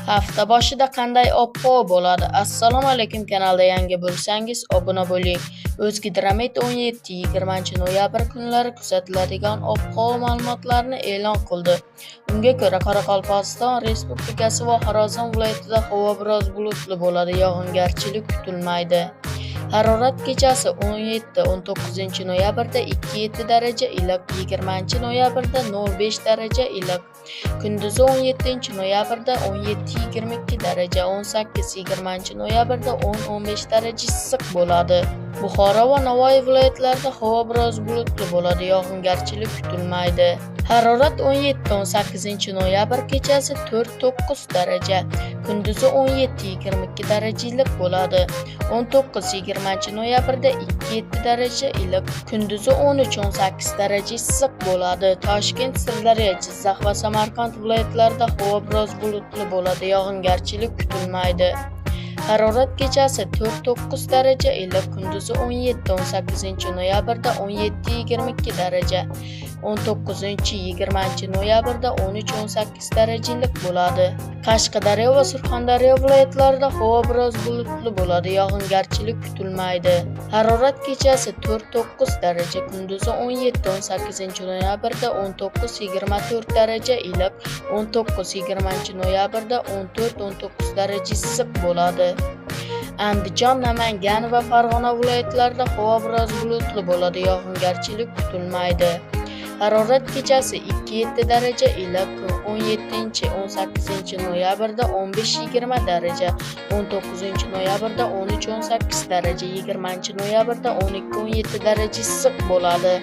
Hafta boshida qanday ob-havo bo'ladi? Assalomu alaykum, kanalda yangi bo'lsangiz obuna bo'ling. O'zgidromet 17-20 noyabr kunlari kuzatiladigan ob-havo ma'lumotlarini e'lon qildi. Unga ko'ra, Qoraqalpog'iston Respublikasi va Xorazm viloyatida havo biroz bulutli bo'ladi, yog'ingarchilik kutilmaydi. Harorat kechasi 17-19 noyabrda 2-7 daraja iliq, 20 noyabrda 0-5 daraja iliq, kunduzi 17 noyabrda 17-22 daraja, 18-20 noyabrda 10-15 daraja issiq bo'ladi. Buxoro va Navoiy viloyatlarida havo biroz bulutli bo'ladi, yog'ingarchilik kutilmaydi. Harorat 17-18 noyabr kechasi 4-9 daraja, kunduzi 17-22 daraja iliq bo'ladi. 19-20 noyabrda 2-7 daraja iliq, kunduzi 13-18 daraja issiq bo'ladi. Toshkent, Sirdaryo, Jizzax va Samarqand viloyatlarida havo biroz bulutli bo'ladi, yog'ingarchilik kutilmaydi. Harorat kechasi 4-9 daraja iliq, kunduzi 17-18 noyabrda 17-22 daraja, 19-20 noyabrda 13-18 daraja iliq bo'ladi. Qashqadaryo va Surxondaryo viloyatlarida havo biroz bulutli bo'ladi, yog'ingarchilik kutilmaydi. Harorat kechasi 4-9 daraja, kunduzi 17-18 noyabrda 19-24 daraja iliq, 19-20 noyabrda 14-19 daraja issiq bo'ladi. Andijon, Namangan va Farg'ona viloyatlarida havo biroz bulutli bo'ladi, yog'ingarchilik kutilmaydi. Harorat kechasi 2-7 daraja iliq, 17-18 noyabrda 15-20 daraja, 19 noyabrda 13-18 daraja, 20 noyabrda 12-17 daraja issiq bo'ladi.